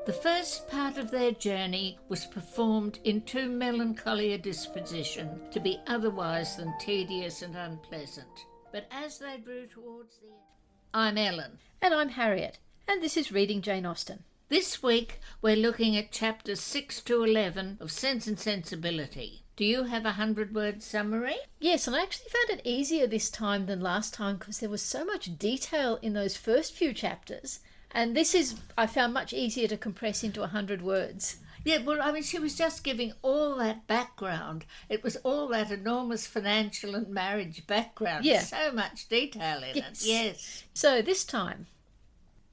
The first part of their journey was performed in too melancholy a disposition to be otherwise than tedious and unpleasant. But as they drew towards the end... I'm Ellen. And I'm Harriet, and this is Reading Jane Austen. This week we're looking at chapters 6 to 11 of Sense and Sensibility. Do you have a 100-word summary? Yes, and I actually found it easier this time than last time because there was so much detail in those first few chapters. And this is, I found, much easier to compress into 100 words. Yeah, well, I mean, she was just giving all that background. It was all that enormous financial and marriage background. Yeah. So much detail in it. Yes. So this time,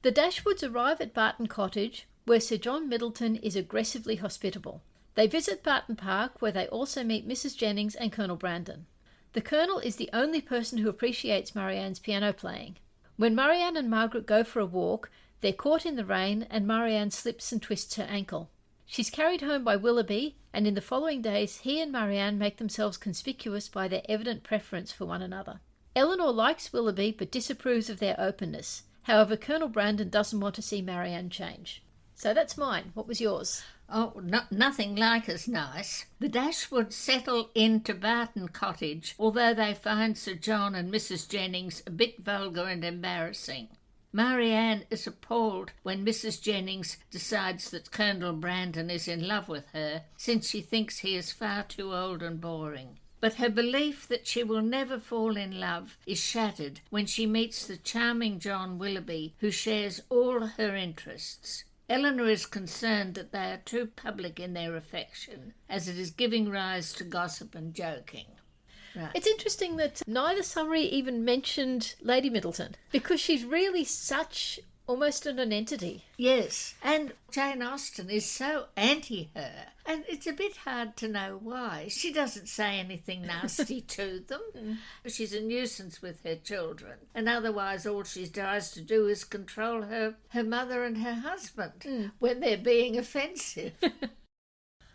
the Dashwoods arrive at Barton Cottage, where Sir John Middleton is aggressively hospitable. They visit Barton Park, where they also meet Mrs Jennings and Colonel Brandon. The Colonel is the only person who appreciates Marianne's piano playing. When Marianne and Margaret go for a walk, they're caught in the rain and Marianne slips and twists her ankle. She's carried home by Willoughby, and in the following days he and Marianne make themselves conspicuous by their evident preference for one another. Eleanor likes Willoughby but disapproves of their openness. However, Colonel Brandon doesn't want to see Marianne change. So that's mine. What was yours? Oh, nothing like as nice. The Dashwoods settle into Barton Cottage, although they find Sir John and Mrs Jennings a bit vulgar and embarrassing. Marianne is appalled when Mrs Jennings decides that Colonel Brandon is in love with her, since she thinks he is far too old and boring. But her belief that she will never fall in love is shattered when she meets the charming John Willoughby, who shares all her interests. Eleanor is concerned that they are too public in their affection, as it is giving rise to gossip and joking. Right. It's interesting that neither summary even mentioned Lady Middleton, because she's really such almost an nonentity. Yes, and Jane Austen is so anti her, and it's a bit hard to know why. She doesn't say anything nasty to them. She's a nuisance with her children, and otherwise all she tries to do is control her mother and her husband when they're being offensive.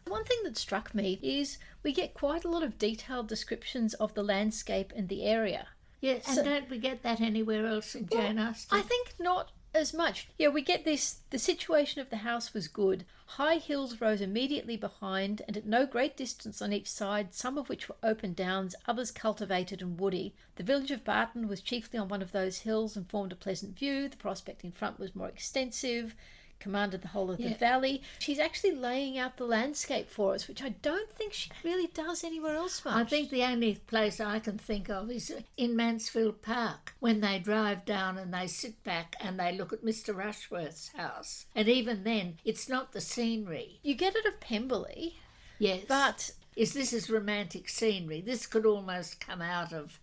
One thing that struck me is we get quite a lot of detailed descriptions of the landscape and the area. Yes, and don't we get that anywhere else in Jane Austen? I think not as much. Yeah, we get this, the situation of the house was good. High hills rose immediately behind, and at no great distance on each side, some of which were open downs, others cultivated and woody. The village of Barton was chiefly on one of those hills and formed a pleasant view. The prospect in front was more extensive, commanded the whole of the valley. She's actually laying out the landscape for us, which I don't think she really does anywhere else much. I think the only place I can think of is in Mansfield Park, when they drive down and they sit back and they look at Mr Rushworth's house. And even then, it's not the scenery. You get it of Pemberley. Yes. But this is romantic scenery. This could almost come out of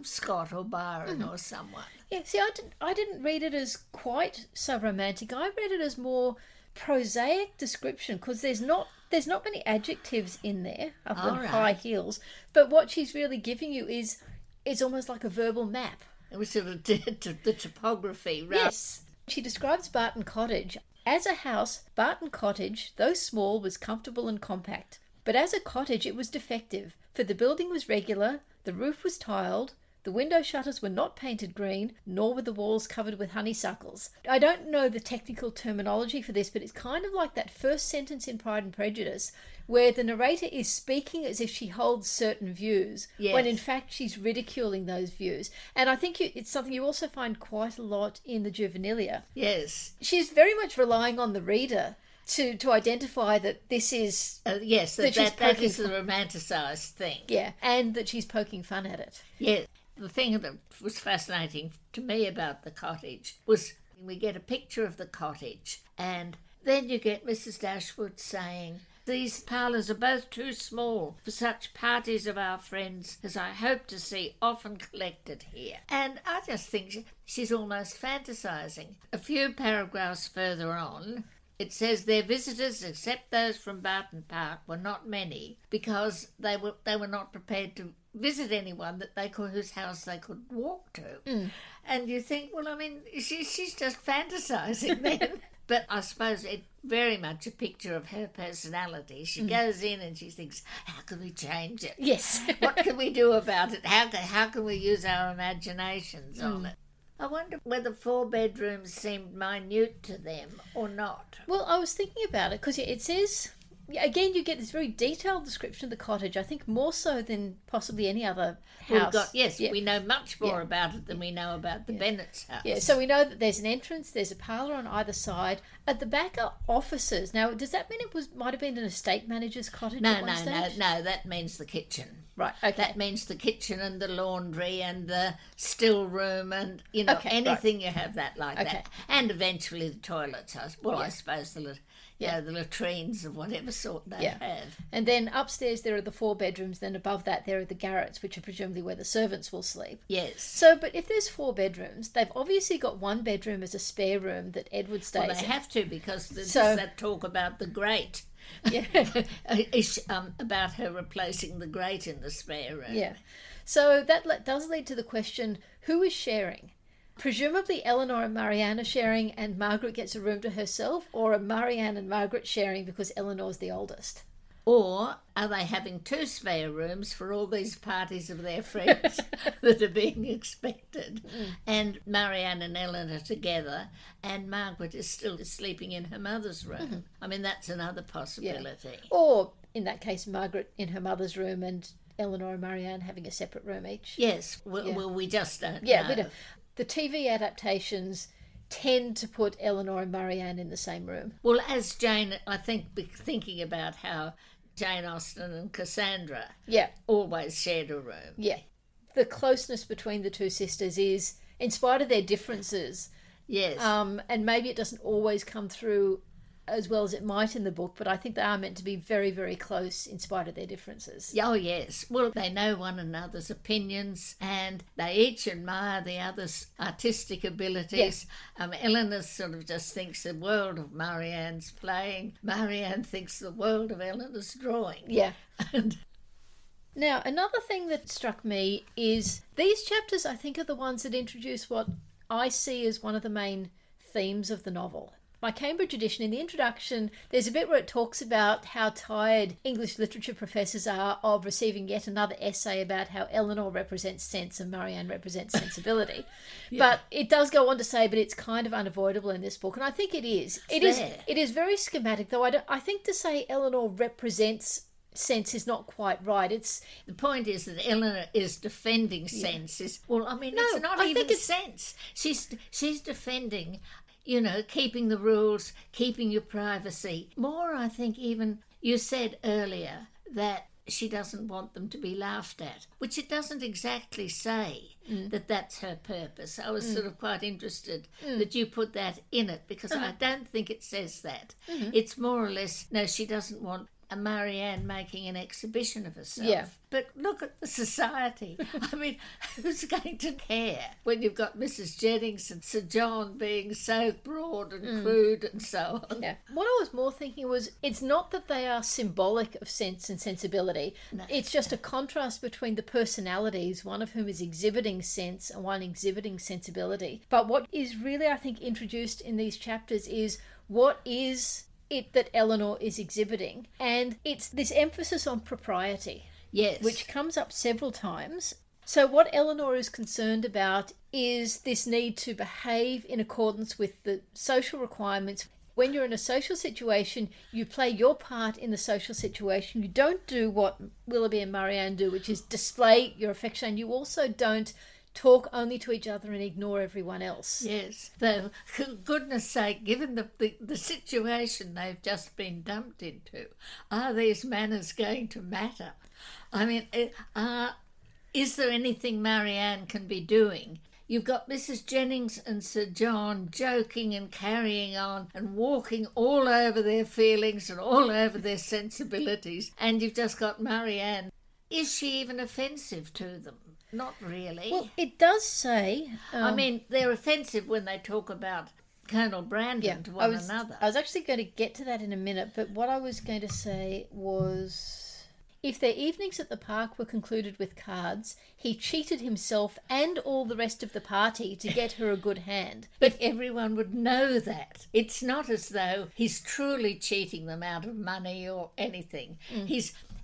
Scott or Byron or someone. Yeah, see, I didn't read it as quite so romantic. I read it as more prosaic description, because there's not many adjectives in there other than high heels. But what she's really giving you is almost like a verbal map. It was sort of the topography, right? Yes. She describes Barton Cottage. As a house, Barton Cottage, though small, was comfortable and compact. But as a cottage it was defective, for the building was regular, the roof was tiled, the window shutters were not painted green, nor were the walls covered with honeysuckles. I don't know the technical terminology for this, but it's kind of like that first sentence in Pride and Prejudice, where the narrator is speaking as if she holds certain views, when in fact she's ridiculing those views. And I think it's something you also find quite a lot in the Juvenilia. Yes. She's very much relying on the reader to identify that this is... that is the romanticised thing. Yeah, and that she's poking fun at it. Yes. The thing that was fascinating to me about the cottage was we get a picture of the cottage, and then you get Mrs Dashwood saying, "These parlours are both too small for such parties of our friends as I hope to see often collected here." And I just think she's almost fantasising. A few paragraphs further on, it says their visitors, except those from Barton Park, were not many, because they were not prepared to visit anyone whose house they could walk to. And you think, well, I mean, she's just fantasising then. But I suppose it's very much a picture of her personality. She goes in and she thinks, how can we change it? Yes. What can we do about it? How can we use our imaginations on it? I wonder whether 4 bedrooms seemed minute to them or not. Well, I was thinking about it because it says, again, you get this very detailed description of the cottage, I think more so than possibly any other house. We know much more about it than we know about the Bennet's house. Yeah, so we know that there's an entrance, there's a parlour on either side. At the back are offices. Now, does that mean might have been an estate manager's cottage at one stage? No, that means the kitchen. Right, okay. That means the kitchen and the laundry and the still room and, anything you have that that. And eventually the toilets. I suppose the latrines of whatever sort they have. And then upstairs there are the 4 bedrooms, then above that there are the garrets, which are presumably where the servants will sleep. Yes. So, but if there's 4 bedrooms, they've obviously got 1 bedroom as a spare room that Edward stays in. Well, they have to, because there's that talk about the grate. Yeah. About her replacing the grate in the spare room. Yeah. So that does lead to the question, who is sharing? Presumably Eleanor and Marianne are sharing and Margaret gets a room to herself, or are Marianne and Margaret sharing because Eleanor's the oldest? Or are they having 2 spare rooms for all these parties of their friends that are being expected? And Marianne and Eleanor together, and Margaret is still sleeping in her mother's room. I mean, that's another possibility. Yeah. Or, in that case, Margaret in her mother's room and Eleanor and Marianne having a separate room each. Yes. Well, we just don't know. Yeah, we don't. The TV adaptations tend to put Eleanor and Marianne in the same room. Well, as Jane, I think, thinking about how Jane Austen and Cassandra always shared a room. Yeah. The closeness between the 2 sisters is, in spite of their differences, and maybe it doesn't always come through as well as it might in the book, but I think they are meant to be very, very close in spite of their differences. Oh, yes. Well, they know one another's opinions and they each admire the other's artistic abilities. Eleanor sort of just thinks the world of Marianne's playing. Marianne thinks the world of Eleanor's drawing. Yeah. Now, another thing that struck me is these chapters, I think, are the ones that introduce what I see as one of the main themes of the novel. My Cambridge edition, in the introduction, there's a bit where it talks about how tired English literature professors are of receiving yet another essay about how Eleanor represents sense and Marianne represents sensibility. But it does go on to say, but it's kind of unavoidable in this book, and I think it is. It is very schematic, though. I think to say Eleanor represents sense is not quite right. The point is that Eleanor is defending sense. It's not even sense. She's defending, keeping the rules, keeping your privacy. More, I think, even you said earlier that she doesn't want them to be laughed at, which it doesn't exactly say that that's her purpose. I was sort of quite interested that you put that in it, because I don't think it says that. It's more or less, no, she doesn't want a Marianne making an exhibition of herself. Yeah. But look at the society. I mean, who's going to care when you've got Mrs Jennings and Sir John being so broad and crude and so on? Yeah. What I was more thinking was, it's not that they are symbolic of sense and sensibility. No. It's just a contrast between the personalities, one of whom is exhibiting sense and one exhibiting sensibility. But what is really, I think, introduced in these chapters is what is it that Eleanor is exhibiting, and it's this emphasis on propriety, which comes up several times. So what Eleanor is concerned about is this need to behave in accordance with the social requirements. When you're in a social situation, you play your part in the social situation. You don't do what Willoughby and Marianne do, which is display your affection, and you also don't talk only to each other and ignore everyone else. Yes, though, for goodness sake, given the situation they've just been dumped into, are these manners going to matter? I mean, is there anything Marianne can be doing? You've got Mrs Jennings and Sir John joking and carrying on and walking all over their feelings and all over their sensibilities, and you've just got Marianne. Is she even offensive to them? Not really. Well, it does say... I mean, they're offensive when they talk about Colonel Brandon to one another. I was actually going to get to that in a minute, but what I was going to say was, if their evenings at the park were concluded with cards, he cheated himself and all the rest of the party to get her a good hand. But everyone would know that. It's not as though he's truly cheating them out of money or anything.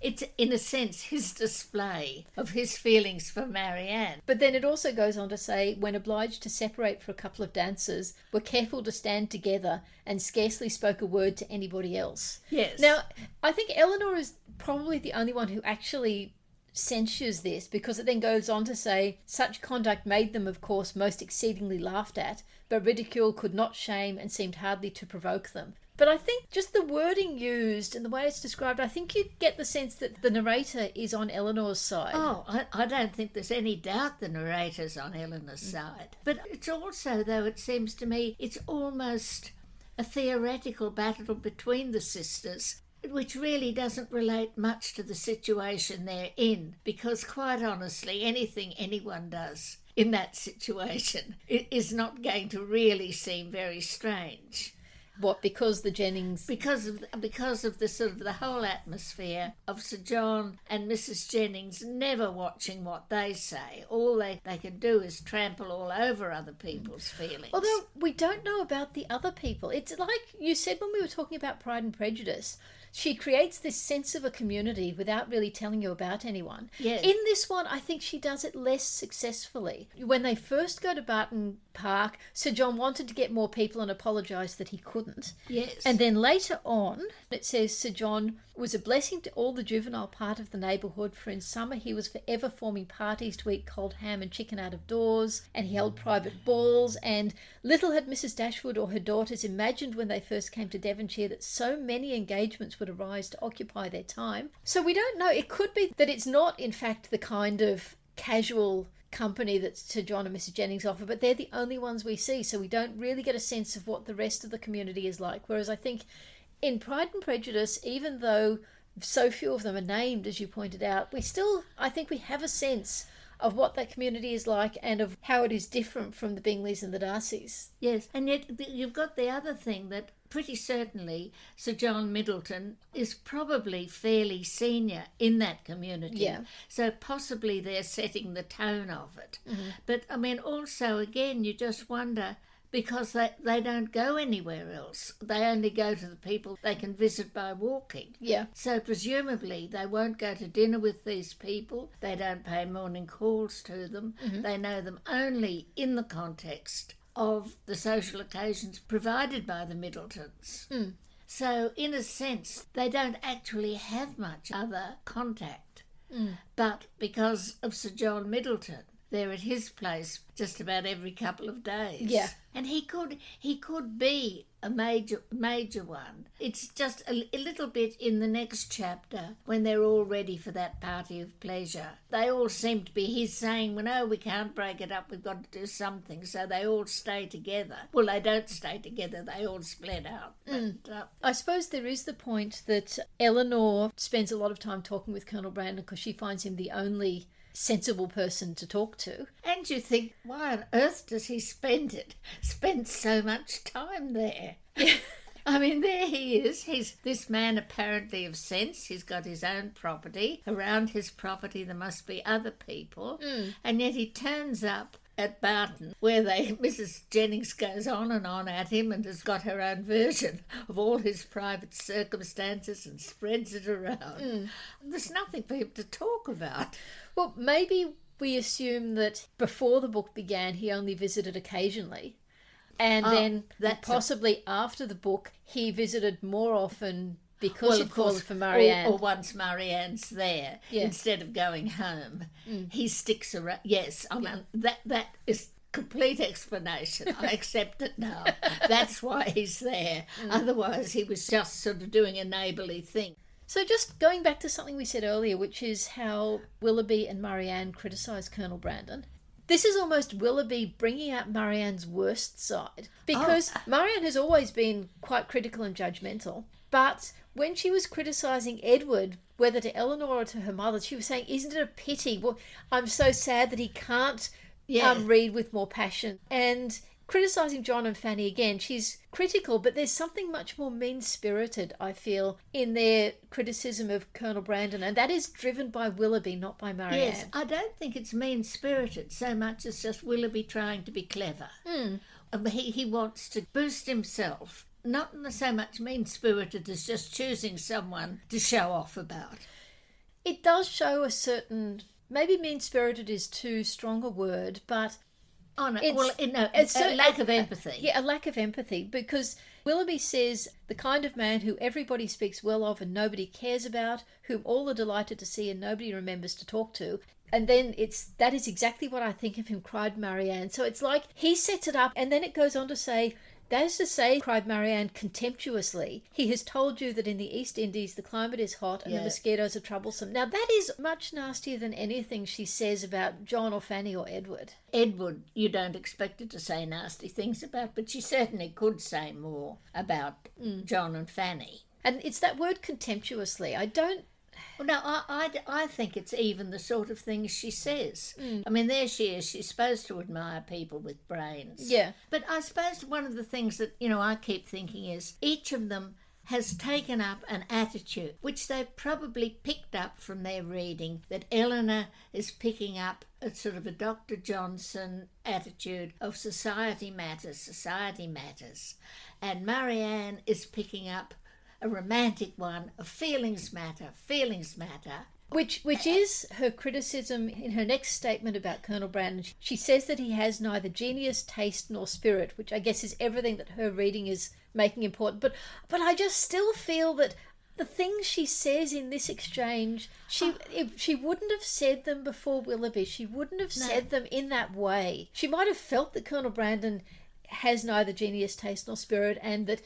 it's in a sense his display of his feelings for Marianne. But then it also goes on to say, when obliged to separate for a couple of dances, were careful to stand together and scarcely spoke a word to anybody else. Yes. Now, I think Eleanor is probably the only one who actually censures this, because it then goes on to say, such conduct made them, of course, most exceedingly laughed at, but ridicule could not shame and seemed hardly to provoke them. But I think just the wording used and the way it's described, I think you get the sense that the narrator is on Eleanor's side. Oh, I don't think there's any doubt the narrator's on Eleanor's side. But it's also, though, it seems to me, it's almost a theoretical battle between the sisters, which really doesn't relate much to the situation they're in, because quite honestly, anything anyone does in that situation is not going to really seem very strange. What, because the Jennings... Because of the sort of the whole atmosphere of Sir John and Mrs Jennings never watching what they say. All they can do is trample all over other people's feelings. Although we don't know about the other people. It's like you said when we were talking about Pride and Prejudice. She creates this sense of a community without really telling you about anyone. Yes. In this one, I think she does it less successfully. When they first go to Barton Park, Sir John wanted to get more people and apologised that he couldn't. Yes. And then later on, it says Sir John was a blessing to all the juvenile part of the neighbourhood, for in summer he was forever forming parties to eat cold ham and chicken out of doors, and he held private balls, and little had Mrs Dashwood or her daughters imagined when they first came to Devonshire that so many engagements would arise to occupy their time. So we don't know. It could be that it's not, in fact, the kind of casual company that Sir John and Mrs Jennings offer, but they're the only ones we see, so we don't really get a sense of what the rest of the community is like. Whereas I think in Pride and Prejudice, even though so few of them are named, as you pointed out, I think we have a sense of what that community is like and of how it is different from the Bingleys and the Darcys. Yes, and yet you've got the other thing that pretty certainly Sir John Middleton is probably fairly senior in that community. Yeah. So possibly they're setting the tone of it. Mm-hmm. But, I mean, also, again, you just wonder, because they don't go anywhere else. They only go to the people they can visit by walking. Yeah. So presumably they won't go to dinner with these people. They don't pay morning calls to them. Mm-hmm. They know them only in the context of the social occasions provided by the Middletons. Mm. So in a sense, they don't actually have much other contact. Mm. But because of Sir John Middleton, they're at his place just about every couple of days. Yeah. And he could be a major one. It's just a little bit in the next chapter when they're all ready for that party of pleasure. They all seem to be, he's saying, well, no, we can't break it up, we've got to do something. So they all stay together. Well, they don't stay together, they all split out. But, I suppose there is the point that Eleanor spends a lot of time talking with Colonel Brandon because she finds him the only sensible person to talk to. and you think, why on earth does he spend so much time there? I mean, there he is. He's this man apparently of sense. He's got his own property. Around his property there must be other people. And yet he turns up at Barton, where Mrs Jennings goes on and on at him and has got her own version of all his private circumstances and spreads it around. There's nothing for him to talk about. Well, maybe we assume that before the book began he only visited occasionally. And then possibly after the book, he visited more often because he'd fallen for Marianne. Or once Marianne's there, instead of going home, he sticks around. Yes, I mean, that is complete explanation. I accept it now. That's why he's there. Otherwise, he was just sort of doing a neighbourly thing. So just going back to something we said earlier, which is how Willoughby and Marianne criticise Colonel Brandon. This is almost Willoughby bringing out Marianne's worst side, because Marianne has always been quite critical and judgmental, but when she was criticising Edward, whether to Eleanor or to her mother, she was saying, isn't it a pity? Well, I'm so sad that he can't read with more passion. And criticising John and Fanny again, she's critical, but there's something much more mean-spirited, I feel, in their criticism of Colonel Brandon, and that is driven by Willoughby, not by Marianne. Yes, I don't think it's mean-spirited so much as just Willoughby trying to be clever. He wants to boost himself, not so much mean-spirited as just choosing someone to show off about. it does show a certain, maybe mean-spirited is too strong a word, but it's a lack of empathy. Yeah, a lack of empathy, because Willoughby says, the kind of man who everybody speaks well of and nobody cares about, whom all are delighted to see and nobody remembers to talk to. And then that is exactly what I think of him, cried Marianne. So it's like he sets it up, and then it goes on to say, that is to say, cried Marianne contemptuously, he has told you that in the East Indies the climate is hot and the mosquitoes are troublesome. Now that is much nastier than anything she says about John or Fanny or Edward. Edward, you don't expect her to say nasty things about, but she certainly could say more about John and Fanny. And it's that word contemptuously. I think it's even the sort of things she says. I mean, there she is. She's supposed to admire people with brains. Yeah. But I suppose one of the things that, I keep thinking is each of them has taken up an attitude, which they've probably picked up from their reading, that Eleanor is picking up a sort of a Dr. Johnson attitude of society matters. And Marianne is picking up a romantic one of feelings matter. Which is her criticism in her next statement about Colonel Brandon. She says that he has neither genius, taste, nor spirit, which I guess is everything that her reading is making important. But I just still feel that the things she says in this exchange, she wouldn't have said them before Willoughby. She wouldn't have said them in that way. She might have felt that Colonel Brandon has neither genius, taste, nor spirit, and that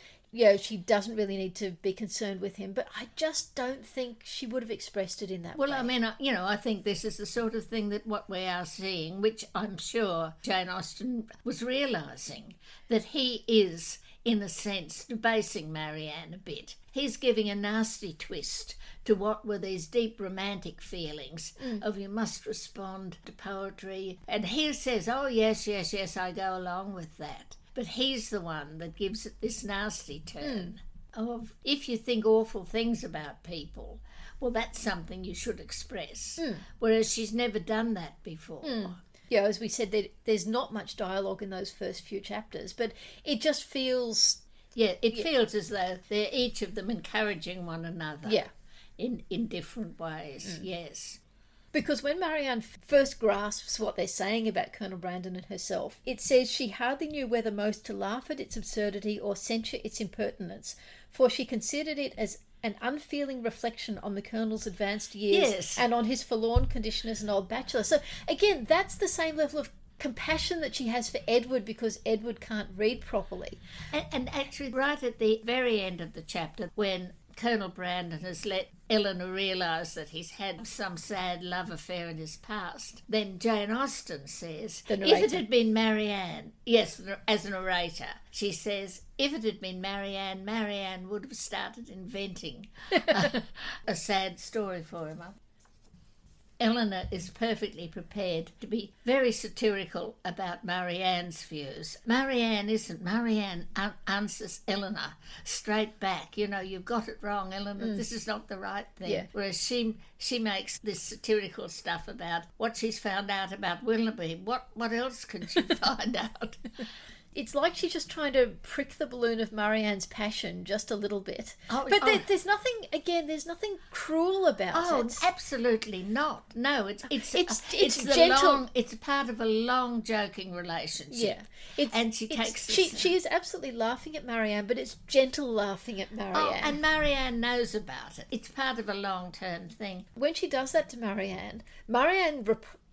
she doesn't really need to be concerned with him, but I just don't think she would have expressed it in that way. Well, I mean, I think this is the sort of thing that what we are seeing, which I'm sure Jane Austen was realising, that he is, in a sense, debasing Marianne a bit. He's giving a nasty twist to what were these deep romantic feelings of you must respond to poetry. And he says, oh, yes, I go along with that. But he's the one that gives it this nasty turn of, if you think awful things about people, well, that's something you should express. Whereas she's never done that before. Yeah, as we said, there's not much dialogue in those first few chapters, but it just feels... Yeah, it feels as though they're each of them encouraging one another. Yeah. In different ways, yes. Because when Marianne first grasps what they're saying about Colonel Brandon and herself, it says she hardly knew whether most to laugh at its absurdity or censure its impertinence, for she considered it as an unfeeling reflection on the Colonel's advanced years and on his forlorn condition as an old bachelor. So, again, that's the same level of compassion that she has for Edward because Edward can't read properly. And actually, right at the very end of the chapter, when Colonel Brandon has let Eleanor realise that he's had some sad love affair in his past, then Jane Austen says, if it had been Marianne, yes, as a narrator, she says, if it had been Marianne, Marianne would have started inventing a sad story for him. Eleanor is perfectly prepared to be very satirical about Marianne's views. Marianne isn't. Marianne answers Eleanor straight back. You've got it wrong, Eleanor. This is not the right thing. Yeah. Whereas she makes this satirical stuff about what she's found out about Willoughby. What else can she find out? It's like she's just trying to prick the balloon of Marianne's passion just a little bit. There's nothing cruel about it. Oh, absolutely not. No, it's gentle. It's part of a long joking relationship. Yeah. She is absolutely laughing at Marianne, but it's gentle laughing at Marianne. Oh, and Marianne knows about it. It's part of a long-term thing. When she does that to Marianne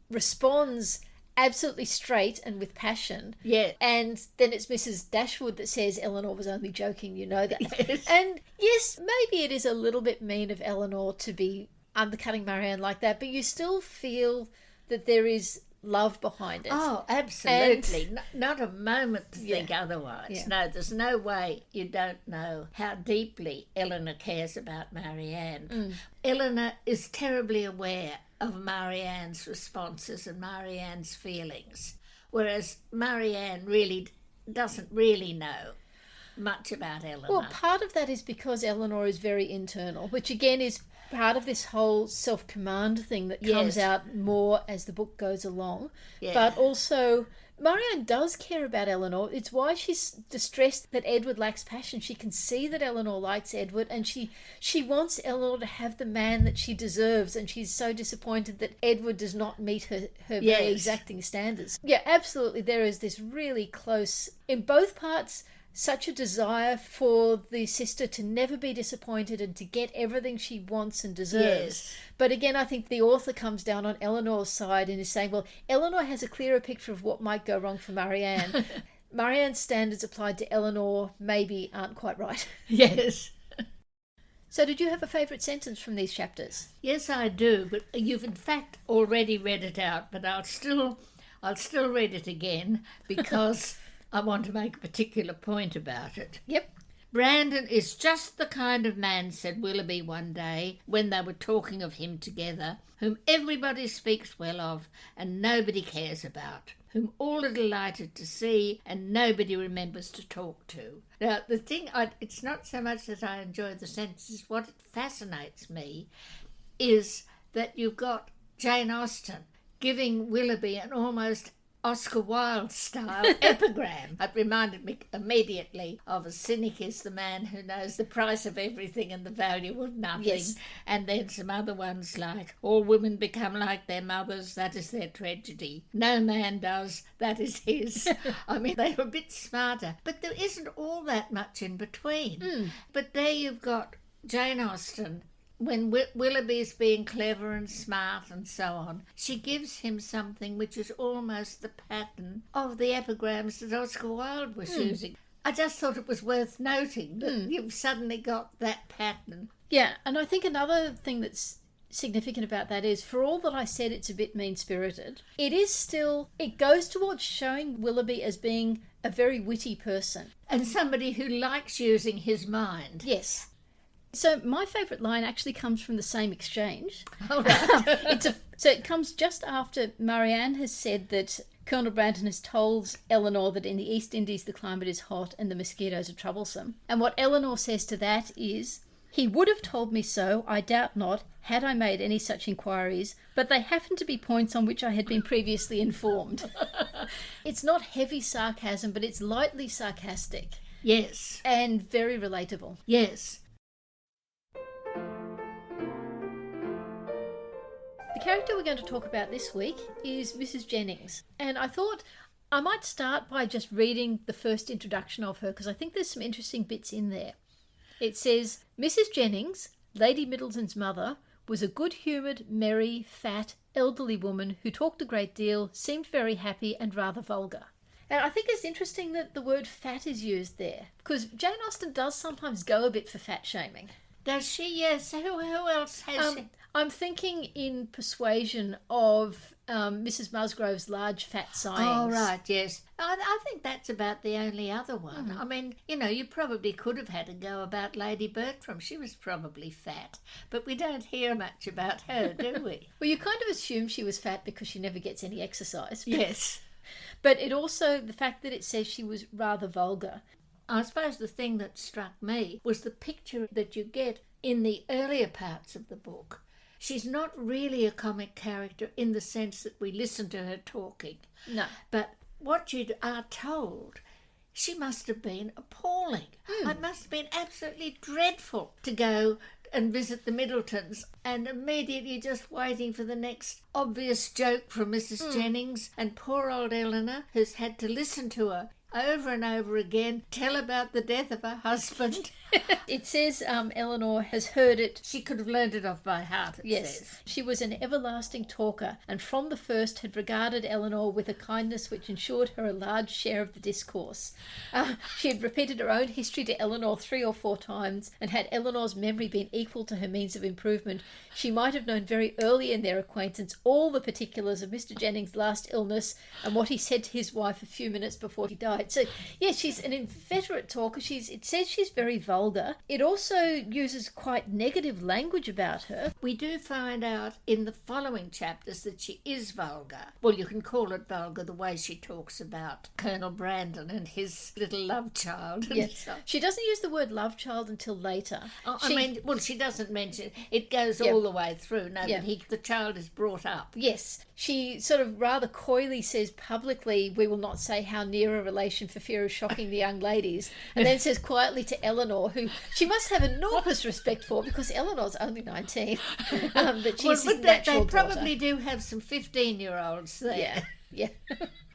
responds absolutely straight and with passion. Yeah. And then it's Mrs. Dashwood that says Eleanor was only joking, that. Yes. And yes, maybe it is a little bit mean of Eleanor to be undercutting Marianne like that, but you still feel that there is love behind it. Oh, absolutely. Not a moment to think otherwise. Yeah. No, there's no way you don't know how deeply Eleanor cares about Marianne. Eleanor is terribly aware of Marianne's responses and Marianne's feelings, whereas Marianne really doesn't really know much about Eleanor. Well, part of that is because Eleanor is very internal, which again is part of this whole self-command thing that comes out more as the book goes along. Yeah. But also Marianne does care about Eleanor. It's why she's distressed that Edward lacks passion. She can see that Eleanor likes Edward, and she wants Eleanor to have the man that she deserves, and she's so disappointed that Edward does not meet her very exacting standards. Yeah, absolutely. There is this really close, in both parts, such a desire for the sister to never be disappointed and to get everything she wants and deserves. Yes. But again, I think the author comes down on Eleanor's side and is saying, well, Eleanor has a clearer picture of what might go wrong for Marianne. Marianne's standards applied to Eleanor maybe aren't quite right. Yes. So did you have a favourite sentence from these chapters? Yes, I do, but you've in fact already read it out, but I'll still read it again because I want to make a particular point about it. Yep. Brandon is just the kind of man, said Willoughby one day when they were talking of him together, whom everybody speaks well of and nobody cares about, whom all are delighted to see and nobody remembers to talk to. Now, the thing, it's not so much that I enjoy the sentences, what fascinates me is that you've got Jane Austen giving Willoughby an almost Oscar Wilde style epigram. It reminded me immediately of a cynic is the man who knows the price of everything and the value of nothing. Yes. And then some other ones like all women become like their mothers, that is their tragedy. No man does, that is his. I mean, they were a bit smarter, but there isn't all that much in between. But there you've got Jane Austen. When Willoughby's being clever and smart and so on, she gives him something which is almost the pattern of the epigrams that Oscar Wilde was using. I just thought it was worth noting that you've suddenly got that pattern. Yeah, and I think another thing that's significant about that is, for all that I said it's a bit mean-spirited, it goes towards showing Willoughby as being a very witty person. And somebody who likes using his mind. Yes. So my favourite line actually comes from the same exchange. All right. So it comes just after Marianne has said that Colonel Brandon has told Eleanor that in the East Indies the climate is hot and the mosquitoes are troublesome. And what Eleanor says to that is, he would have told me so, I doubt not, had I made any such inquiries, but they happen to be points on which I had been previously informed. It's not heavy sarcasm, but it's lightly sarcastic. Yes. And very relatable. Yes. The character we're going to talk about this week is Mrs Jennings, and I thought I might start by just reading the first introduction of her because I think there's some interesting bits in there. It says, Mrs Jennings, Lady Middleton's mother, was a good-humoured, merry, fat, elderly woman who talked a great deal, seemed very happy and rather vulgar. And I think it's interesting that the word fat is used there because Jane Austen does sometimes go a bit for fat shaming. Does she? Yes. Who else has she? I'm thinking in Persuasion of Mrs Musgrove's large fat sayings. Oh, right, yes. I think that's about the only other one. I mean, you probably could have had a go about Lady Bertram. She was probably fat, but we don't hear much about her, do we? Well, you kind of assume she was fat because she never gets any exercise. Yes. But it also, the fact that it says she was rather vulgar. I suppose the thing that struck me was the picture that you get in the earlier parts of the book. She's not really a comic character in the sense that we listen to her talking. No. But what you are told, she must have been appalling. It must have been absolutely dreadful to go and visit the Middletons and immediately just waiting for the next obvious joke from Mrs Jennings, and poor old Eleanor, who's had to listen to her over and over again tell about the death of her husband. It says Eleanor has heard it. She could have learned it off by heart, it says. She was an everlasting talker, and from the first had regarded Eleanor with a kindness which ensured her a large share of the discourse. She had repeated her own history to Eleanor 3 or 4 times, and had Eleanor's memory been equal to her means of improvement, she might have known very early in their acquaintance all the particulars of Mr Jennings' last illness and what he said to his wife a few minutes before he died. So, yeah, she's an inveterate talker. It says she's very vulgar. It also uses quite negative language about her. We do find out in the following chapters that she is vulgar. Well, you can call it vulgar the way she talks about Colonel Brandon and his little love child. Yes, she doesn't use the word love child until later. She doesn't mention it. It goes all the way through. No, but the child is brought up. Yes. she sort of rather coyly says publicly, we will not say how near a relation for fear of shocking the young ladies, and then says quietly to Eleanor, who she must have enormous respect for because Eleanor's only 19, that she's his natural they probably do have some 15-year-olds there. Yeah.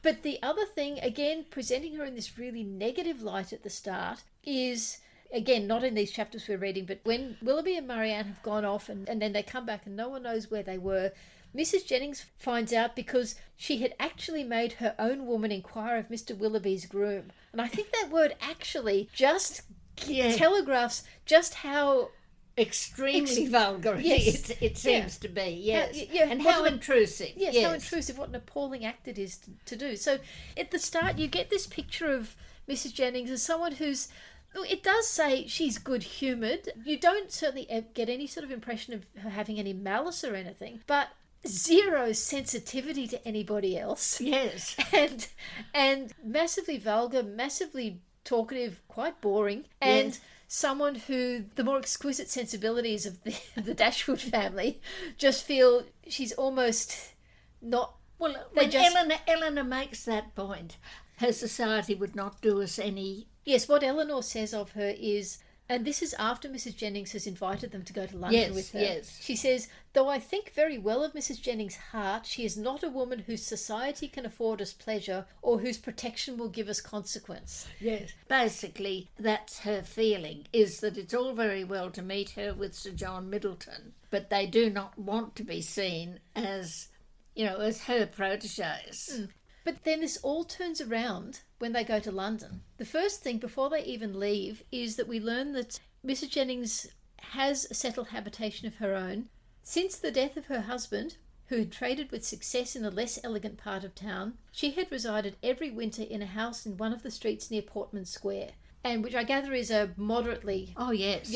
But the other thing, again, presenting her in this really negative light at the start is, again, not in these chapters we're reading, but when Willoughby and Marianne have gone off and then they come back and no one knows where they were, Mrs Jennings finds out because she had actually made her own woman inquire of Mr Willoughby's groom. And I think that word actually just telegraphs just how extremely vulgar it seems to be, yes. And how intrusive. Yes, how intrusive, what an appalling act it is to do. So at the start you get this picture of Mrs Jennings as someone who's, it does say she's good-humoured. You don't certainly get any sort of impression of her having any malice or anything, but zero sensitivity to anybody else. Yes. And massively vulgar, massively talkative, quite boring, and someone who the more exquisite sensibilities of the Dashwood family just feel she's almost not... Well, when Eleanor makes that point, her society would not do us any... Yes, what Eleanor says of her is... And this is after Mrs Jennings has invited them to go to London with her. Yes. She says, though I think very well of Mrs Jennings' heart, she is not a woman whose society can afford us pleasure or whose protection will give us consequence. Yes. Basically, that's her feeling, is that it's all very well to meet her with Sir John Middleton, but they do not want to be seen as, as her protégés. But then this all turns around when they go to London. The first thing, before they even leave, is that we learn that Mrs Jennings has a settled habitation of her own. Since the death of her husband, who had traded with success in a less elegant part of town, she had resided every winter in a house in one of the streets near Portman Square, and which I gather is a moderately... Oh, yes,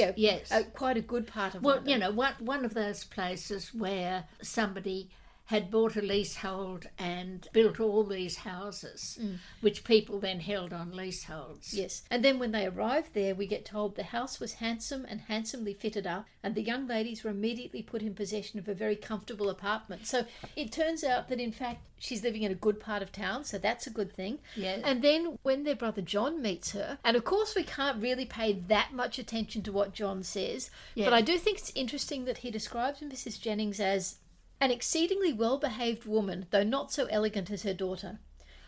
quite a good part of London. Well, one of those places where somebody had bought a leasehold and built all these houses, which people then held on leaseholds. Yes, and then when they arrived there, we get told the house was handsome and handsomely fitted up, and the young ladies were immediately put in possession of a very comfortable apartment. So it turns out that, in fact, she's living in a good part of town, so that's a good thing. Yes. And then when their brother John meets her, and of course we can't really pay that much attention to what John says, but I do think it's interesting that he describes Mrs Jennings as an exceedingly well-behaved woman, though not so elegant as her daughter.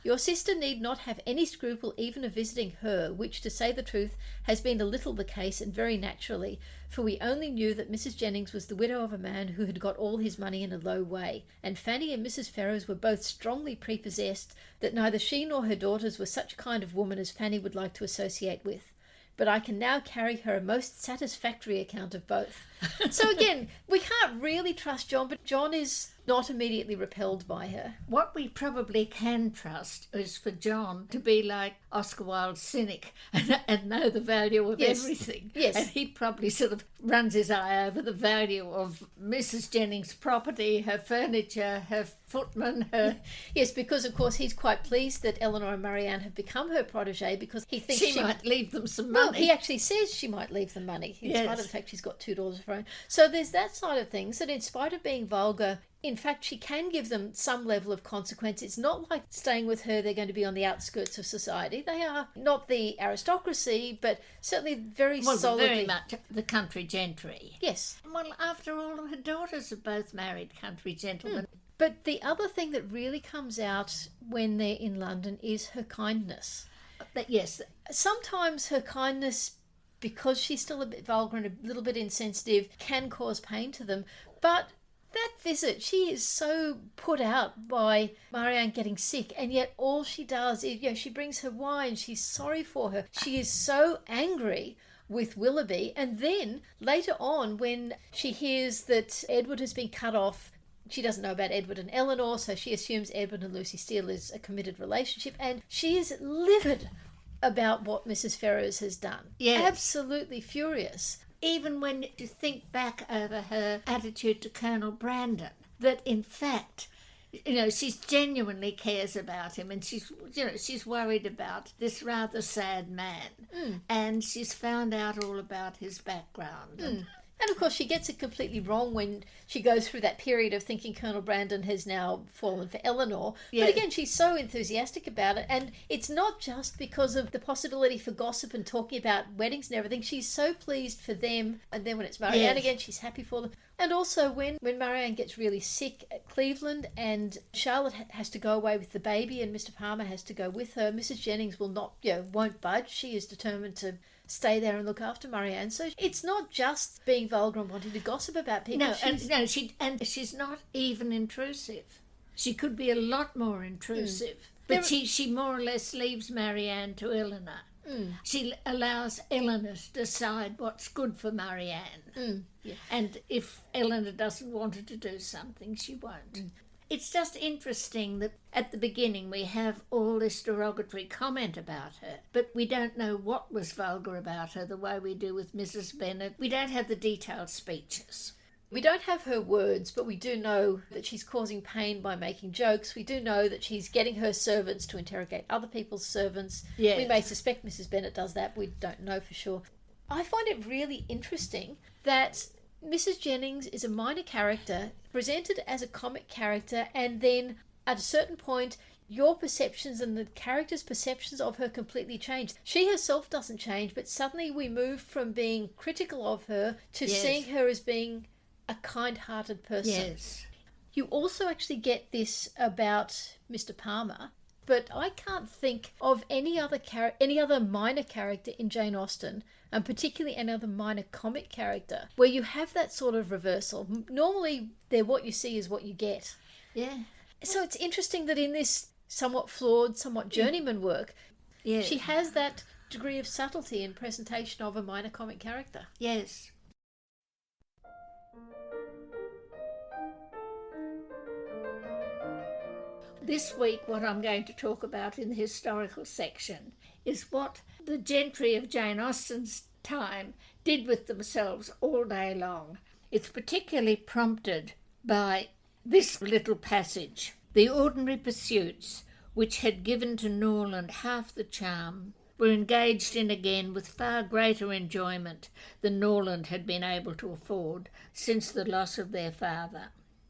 Your sister need not have any scruple even of visiting her, which, to say the truth, has been a little the case, and very naturally, for we only knew that Mrs Jennings was the widow of a man who had got all his money in a low way, and Fanny and Mrs Ferrers were both strongly prepossessed that neither she nor her daughters were such kind of woman as Fanny would like to associate with. But I can now carry her a most satisfactory account of both. So again, we can't really trust John, but John is not immediately repelled by her. What we probably can trust is for John to be like Oscar Wilde's cynic and know the value of everything. Yes. And he probably sort of runs his eye over the value of Mrs Jennings' property, her furniture, her footman, her... Yes, because of course he's quite pleased that Eleanor and Marianne have become her protégée because he thinks she might leave them some money. Well, he actually says she might leave them money, in spite of the fact she's got 2 daughters of her own. So there's that side of things, that in spite of being vulgar, in fact, she can give them some level of consequence. It's not like staying with her, they're going to be on the outskirts of society. They are not the aristocracy, but certainly very solidly... very much the country gentry. Yes. Well, after all, her daughters are both married country gentlemen. But the other thing that really comes out when they're in London is her kindness. But yes. Sometimes her kindness, because she's still a bit vulgar and a little bit insensitive, can cause pain to them. But that visit, she is so put out by Marianne getting sick, and yet all she does is, she brings her wine, she's sorry for her. She is so angry with Willoughby, and then later on when she hears that Edward has been cut off, she doesn't know about Edward and Eleanor, so she assumes Edward and Lucy Steele is a committed relationship, and she is livid about what Mrs Ferrers has done. Yes. Absolutely furious. Even when you think back over her attitude to Colonel Brandon, that in fact, she genuinely cares about him, and she's worried about this rather sad man, and she's found out all about his background. And, And of course she gets it completely wrong when she goes through that period of thinking Colonel Brandon has now fallen for Eleanor. Yeah. But again, she's so enthusiastic about it. And it's not just because of the possibility for gossip and talking about weddings and everything. She's so pleased for them. And then when it's Marianne again, she's happy for them. And also when Marianne gets really sick at Cleveland and Charlotte has to go away with the baby and Mr. Palmer has to go with her, Mrs. Jennings won't budge. She is determined to stay there and look after Marianne. So it's not just being vulgar and wanting to gossip about people. She's not even intrusive. She could be a lot more intrusive. But she more or less leaves Marianne to Eleanor. She allows Eleanor to decide what's good for Marianne. And if Eleanor doesn't want her to do something, she won't. It's just interesting that at the beginning we have all this derogatory comment about her, but we don't know what was vulgar about her the way we do with Mrs. Bennet. We don't have the detailed speeches. We don't have her words, but we do know that she's causing pain by making jokes. We do know that she's getting her servants to interrogate other people's servants. Yes. We may suspect Mrs. Bennet does that. We don't know for sure. I find it really interesting that Mrs. Jennings is a minor character, presented as a comic character, and then at a certain point, your perceptions and the character's perceptions of her completely change. She herself doesn't change, but suddenly we move from being critical of her to seeing her as being a kind-hearted person. Yes. You also actually get this about Mr. Palmer, but I can't think of any other minor character in Jane Austen, and particularly any other minor comic character, where you have that sort of reversal. Normally, what you see is what you get. Yeah. So it's interesting that in this somewhat flawed, somewhat journeyman work, she has that degree of subtlety in presentation of a minor comic character. Yes. This week, what I'm going to talk about in the historical section is what the gentry of Jane Austen's time did with themselves all day long. It's particularly prompted by this little passage. The ordinary pursuits, which had given to Norland half the charm, were engaged in again with far greater enjoyment than Norland had been able to afford since the loss of their father.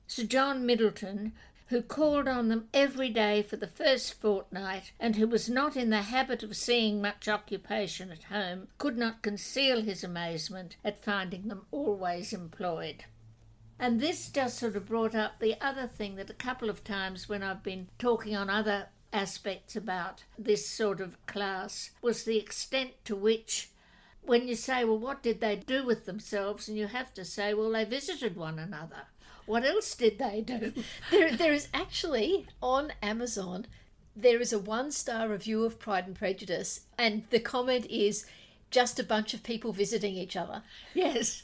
Sir John Middleton, who called on them every day for the first fortnight, and who was not in the habit of seeing much occupation at home, could not conceal his amazement at finding them always employed. And this just sort of brought up the other thing that a couple of times when I've been talking on other aspects about this sort of class was the extent to which, when you say, well, what did they do with themselves? And you have to say, well, they visited one another. What else did they do? There is actually, on Amazon, there is a 1-star review of Pride and Prejudice, and the comment is, just a bunch of people visiting each other. Yes.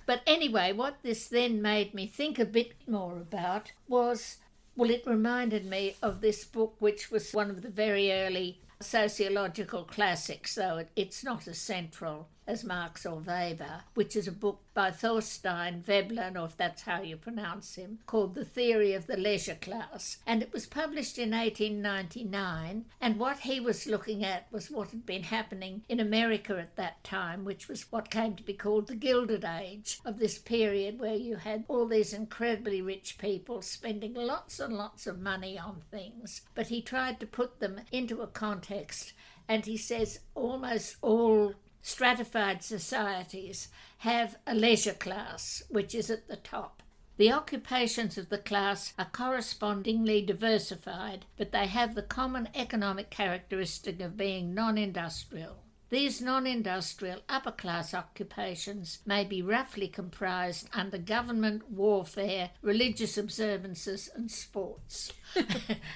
But anyway, what this then made me think a bit more about was, well, it reminded me of this book, which was one of the very early sociological classics, though it's not as central as Marx or Weber, which is a book by Thorstein Veblen, or if that's how you pronounce him, called The Theory of the Leisure Class. And it was published in 1899, and what he was looking at was what had been happening in America at that time, which was what came to be called the Gilded Age, of this period where you had all these incredibly rich people spending lots and lots of money on things. But he tried to put them into a context, and he says almost all stratified societies have a leisure class, which is at the top. The occupations of the class are correspondingly diversified, but they have the common economic characteristic of being non-industrial. These non-industrial upper-class occupations may be roughly comprised under government, warfare, religious observances and sports.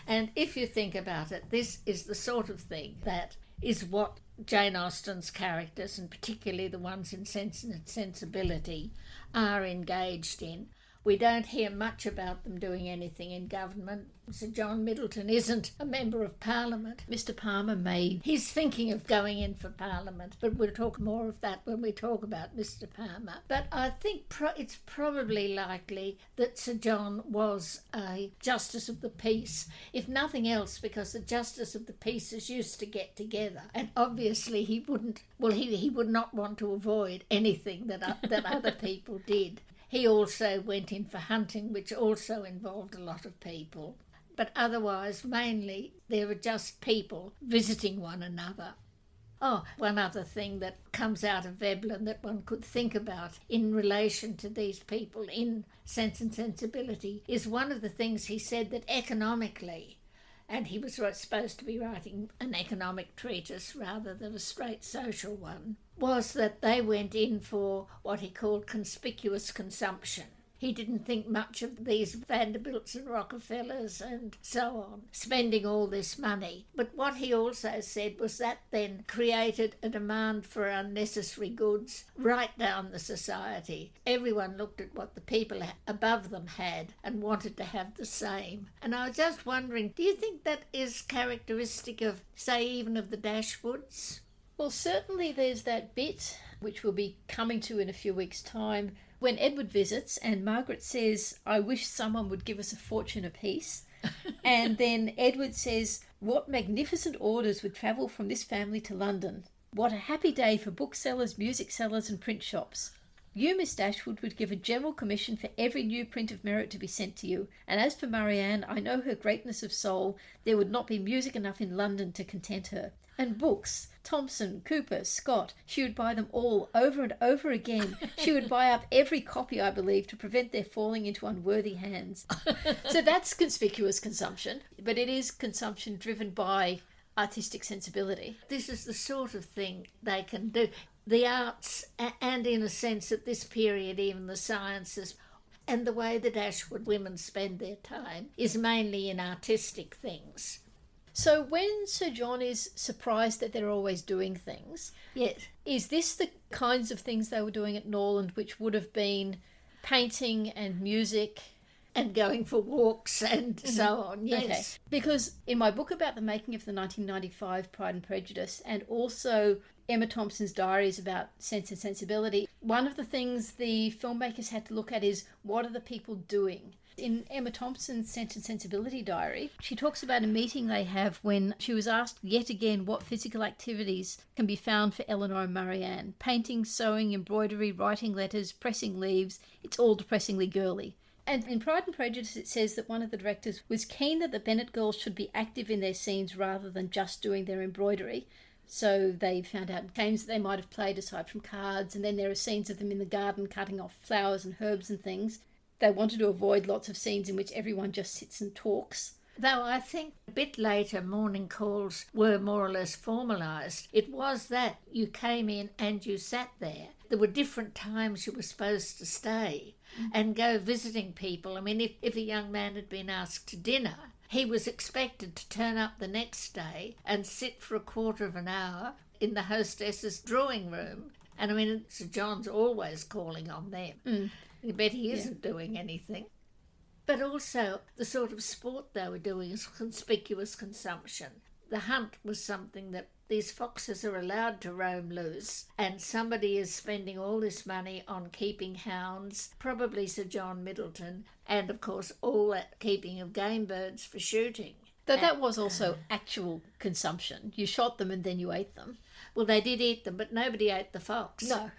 And if you think about it, this is the sort of thing that is what Jane Austen's characters, and particularly the ones in Sense and Sensibility, are engaged in. We don't hear much about them doing anything in government. Sir John Middleton isn't a member of Parliament. Mr Palmer may... He's thinking of going in for Parliament, but we'll talk more of that when we talk about Mr Palmer. But I think it's probably likely that Sir John was a Justice of the Peace, if nothing else because the Justice of the Peaces used to get together, and obviously he wouldn't, well, he would not want to avoid anything that other people did. He also went in for hunting, which also involved a lot of people. But otherwise, mainly, they were just people visiting one another. Oh, one other thing that comes out of Veblen that one could think about in relation to these people in Sense and Sensibility is one of the things he said that economically, and he was supposed to be writing an economic treatise rather than a straight social one, was that they went in for what he called conspicuous consumption. He didn't think much of these Vanderbilts and Rockefellers and so on, spending all this money. But what he also said was that then created a demand for unnecessary goods right down the society. Everyone looked at what the people above them had and wanted to have the same. And I was just wondering, do you think that is characteristic of, say, even of the Dashwoods? Well, certainly there's that bit, which we'll be coming to in a few weeks' time, when Edward visits and Margaret says, "I wish someone would give us a fortune apiece." And then Edward says, "What magnificent orders would travel from this family to London. What a happy day for booksellers, music sellers and print shops. You, Miss Dashwood, would give a general commission for every new print of merit to be sent to you. And as for Marianne, I know her greatness of soul. There would not be music enough in London to content her. And books, Thomson, Cooper, Scott, she would buy them all over and over again. She would buy up every copy, I believe, to prevent their falling into unworthy hands." So that's conspicuous consumption, but it is consumption driven by artistic sensibility. This is the sort of thing they can do. The arts, and in a sense at this period even the sciences, and the way the Dashwood women spend their time is mainly in artistic things. So when Sir John is surprised that they're always doing things, yes, is this the kinds of things they were doing at Norland, which would have been painting and music? And going for walks and so on, yes. Okay. Because in my book about the making of the 1995 Pride and Prejudice, and also Emma Thompson's diaries about Sense and Sensibility, one of the things the filmmakers had to look at is, what are the people doing? In Emma Thompson's Sense and Sensibility diary, she talks about a meeting they have when she was asked yet again what physical activities can be found for Eleanor and Marianne. Painting, sewing, embroidery, writing letters, pressing leaves. It's all depressingly girly. And in Pride and Prejudice it says that one of the directors was keen that the Bennet girls should be active in their scenes rather than just doing their embroidery. So they found out games that they might have played aside from cards, and then there are scenes of them in the garden cutting off flowers and herbs and things. They wanted to avoid lots of scenes in which everyone just sits and talks. Though I think a bit later morning calls were more or less formalised. It was that you came in and you sat there. There were different times you were supposed to stay and go visiting people. I mean, if a young man had been asked to dinner, he was expected to turn up the next day and sit for a quarter of an hour in the hostess's drawing room. And I mean, Sir John's always calling on them. I bet he isn't doing anything. But also the sort of sport they were doing is conspicuous consumption. The hunt was something that these foxes are allowed to roam loose, and somebody is spending all this money on keeping hounds, probably Sir John Middleton, and of course all that keeping of game birds for shooting. Though that was also actual consumption. You shot them and then you ate them. Well, they did eat them, but nobody ate the fox. No.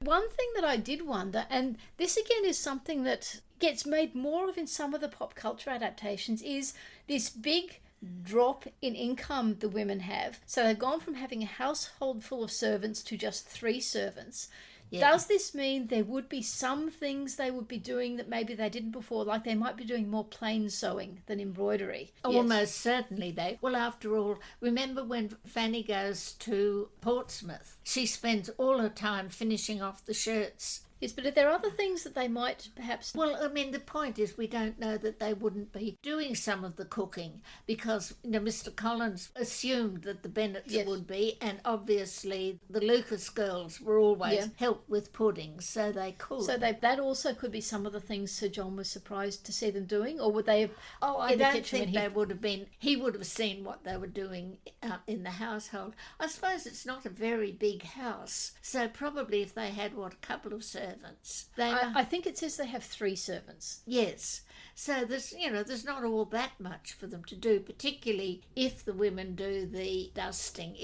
One thing that I did wonder, and this again is something that gets made more of in some of the pop culture adaptations, is this big drop in income the women have. So they've gone from having a household full of servants to just 3 servants. Yeah. Does this mean there would be some things they would be doing that maybe they didn't before, like they might be doing more plain sewing than embroidery? Almost certainly they. Well, after all, remember when Fanny goes to Portsmouth, she spends all her time finishing off the shirts Yes, but are there other things that they might perhaps... Well, I mean, the point is we don't know that they wouldn't be doing some of the cooking because, Mr. Collins assumed that the Bennets would be, and obviously the Lucas girls were always helped with puddings, so they could. So that also could be some of the things Sir John was surprised to see them doing, or would they have... Oh, I don't think they would have been... He would have seen what they were doing in the household. I suppose it's not a very big house, so probably if they had, a couple of servants. I think it says they have 3 servants. Yes. So there's not all that much for them to do, particularly if the women do the dusting,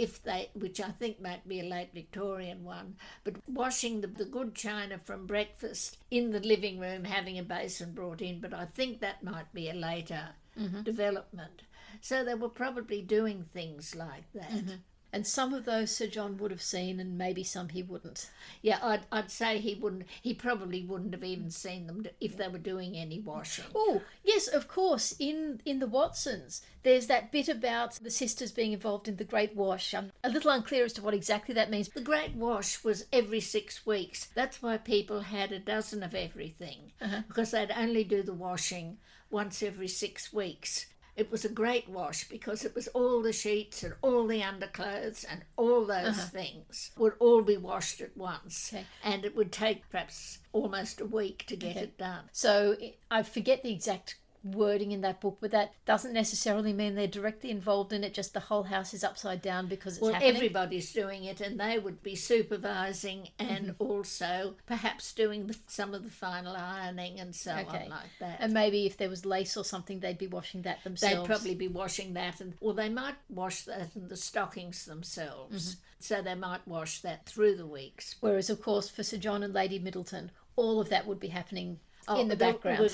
which I think might be a late Victorian one, but washing the good china from breakfast in the living room, having a basin brought in, but I think that might be a later development. So they were probably doing things like that. Mm-hmm. And some of those Sir John would have seen, and maybe some he wouldn't. Yeah, I'd say he wouldn't. He probably wouldn't have even seen them if they were doing any washing. Oh, yes, of course. In the Watsons, there's that bit about the sisters being involved in the Great Wash. I'm a little unclear as to what exactly that means. The Great Wash was every 6 weeks. That's why people had a dozen of everything, because they'd only do the washing once every 6 weeks. It was a great wash because it was all the sheets and all the underclothes and all those things would all be washed at once. Okay. And it would take perhaps almost a week to get it done. So I forget the exact wording in that book, but that doesn't necessarily mean they're directly involved in it, just the whole house is upside down because it's happening. Everybody's doing it, and they would be supervising and also perhaps doing some of the final ironing and so on like that. And maybe if there was lace or something, they'd be washing that themselves. They'd probably be washing that, or they might wash that in the stockings themselves. So they might wash that through the weeks. Whereas, of course, for Sir John and Lady Middleton, all of that would be happening in the background.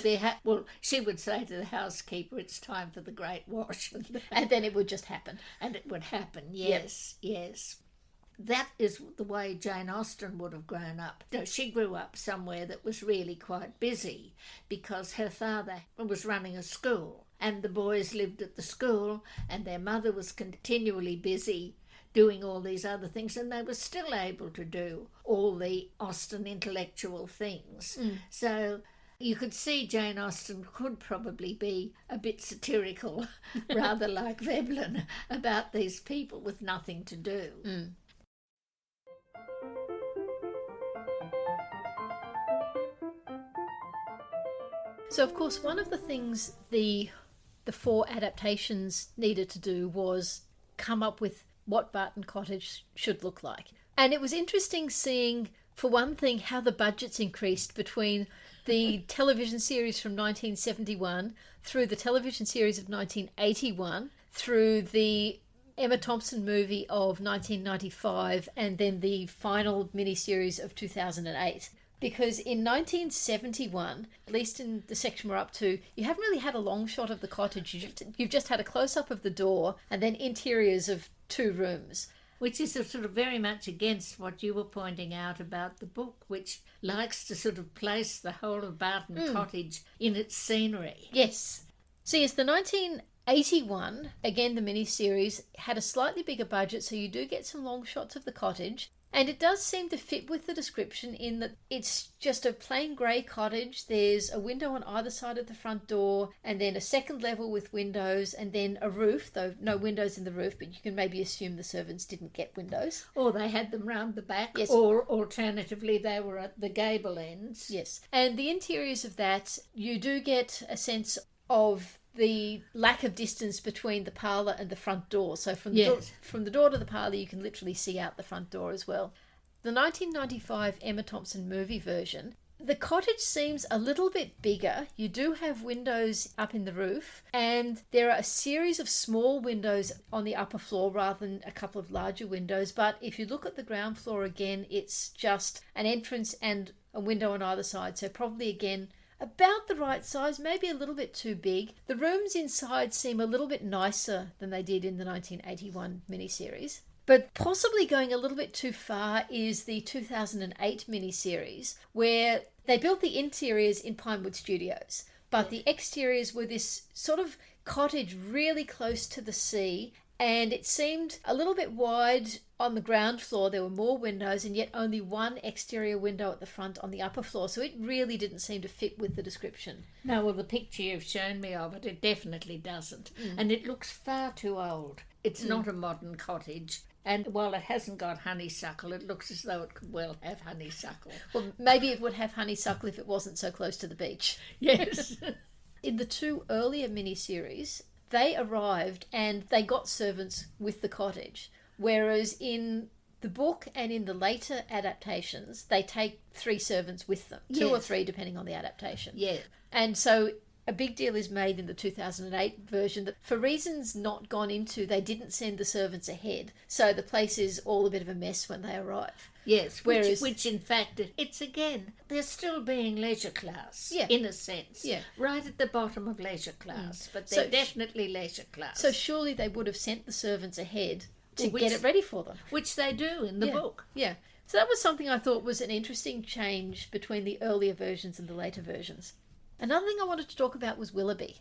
She would say to the housekeeper, it's time for the great wash. And then it would just happen. And it would happen, yes. That is the way Jane Austen would have grown up. She grew up somewhere that was really quite busy because her father was running a school and the boys lived at the school and their mother was continually busy doing all these other things, and they were still able to do all the Austen intellectual things. So you could see Jane Austen could probably be a bit satirical, rather like Veblen, about these people with nothing to do. So, of course, one of the things the 4 adaptations needed to do was come up with what Barton Cottage should look like. And it was interesting seeing, for one thing, how the budgets increased between the television series from 1971 through the television series of 1981 through the Emma Thompson movie of 1995 and then the final miniseries of 2008. Because in 1971, at least in the section we're up to, you haven't really had a long shot of the cottage. You've just had a close-up of the door and then interiors of 2 rooms. Which is sort of very much against what you were pointing out about the book, which likes to sort of place the whole of Barton Cottage in its scenery. Yes. So yes, the 1981, again the miniseries, had a slightly bigger budget, so you do get some long shots of the cottage. And it does seem to fit with the description in that it's just a plain grey cottage. There's a window on either side of the front door and then a second level with windows and then a roof, though no windows in the roof, but you can maybe assume the servants didn't get windows. Or they had them round the back, or alternatively they were at the gable ends. Yes. And the interiors of that, you do get a sense of the lack of distance between the parlour and the front door. So from the door to the parlour, you can literally see out the front door as well. The 1995 Emma Thompson movie version, the cottage seems a little bit bigger. You do have windows up in the roof, and there are a series of small windows on the upper floor rather than a couple of larger windows. But if you look at the ground floor again, it's just an entrance and a window on either side. So probably again about the right size, maybe a little bit too big. The rooms inside seem a little bit nicer than they did in the 1981 miniseries. But possibly going a little bit too far is the 2008 miniseries, where they built the interiors in Pinewood Studios, but the exteriors were this sort of cottage really close to the sea, and it seemed a little bit wide on the ground floor. There were more windows and yet only one exterior window at the front on the upper floor, so it really didn't seem to fit with the description. No, well, the picture you've shown me of it, it definitely doesn't. And it looks far too old. It's not a modern cottage. And while it hasn't got honeysuckle, it looks as though it could well have honeysuckle. Well, maybe it would have honeysuckle if it wasn't so close to the beach. Yes. In the two earlier miniseries, they arrived and they got servants with the cottage, whereas in the book and in the later adaptations, they take 3 servants with them, 2 or 3 depending on the adaptation. Yeah. And so a big deal is made in the 2008 version that for reasons not gone into, they didn't send the servants ahead. So the place is all a bit of a mess when they arrive. Yes, Whereas, which in fact, it's again, they're still being leisure class, Yeah. in a sense. Yeah. Right at the bottom of leisure class, but they're definitely leisure class. So surely they would have sent the servants ahead to Well, get it ready for them. Which they do in the book. Yeah. So that was something I thought was an interesting change between the earlier versions and the later versions. Another thing I wanted to talk about was Willoughby.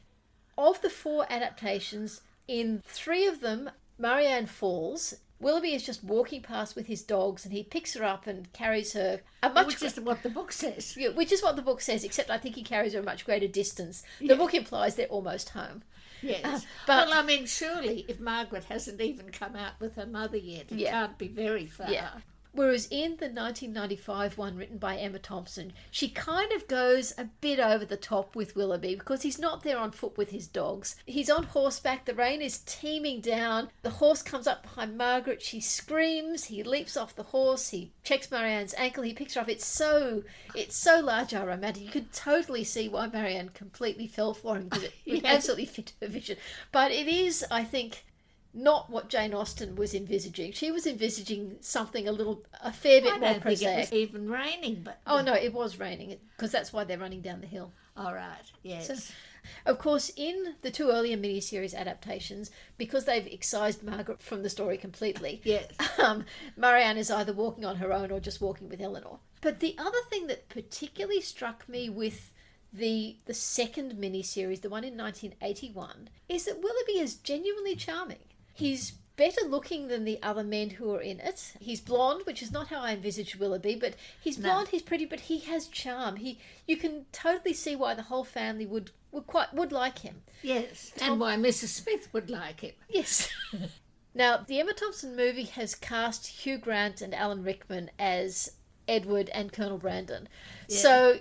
Of the 4 adaptations, in 3 of them, Marianne falls. Willoughby is just walking past with his dogs and he picks her up and carries her Which is what the book says. Yeah, which is what the book says, except I think he carries her a much greater distance. The book implies they're almost home. Yes. But well, I mean, surely if Margaret hasn't even come out with her mother yet, it can't be very far. Yeah. Whereas in the 1995 one written by Emma Thompson, she kind of goes a bit over the top with Willoughby because he's not there on foot with his dogs. He's on horseback, the rain is teeming down, the horse comes up behind Margaret, she screams, he leaps off the horse, he checks Marianne's ankle, he picks her up. It's so large-eye romantic. You could totally see why Marianne completely fell for him because it absolutely fit her vision. But it is, I think, not what Jane Austen was envisaging. She was envisaging something a fair bit more prosaic. I don't think it was even raining, but... Oh, no, it was raining, because that's why they're running down the hill. All right, yes. So, of course, in the 2 earlier miniseries adaptations, because they've excised Margaret from the story completely, Yes. Marianne is either walking on her own or just walking with Eleanor. But the other thing that particularly struck me with the second miniseries, the one in 1981, is that Willoughby is genuinely charming. He's better looking than the other men who are in it. He's blonde, which is not how I envisaged Willoughby, but he's blonde, he's pretty, but he has charm. You can totally see why the whole family would like him. Yes, and why Mrs. Smith would like him. Yes. Now, the Emma Thompson movie has cast Hugh Grant and Alan Rickman as Edward and Colonel Brandon. Yeah. So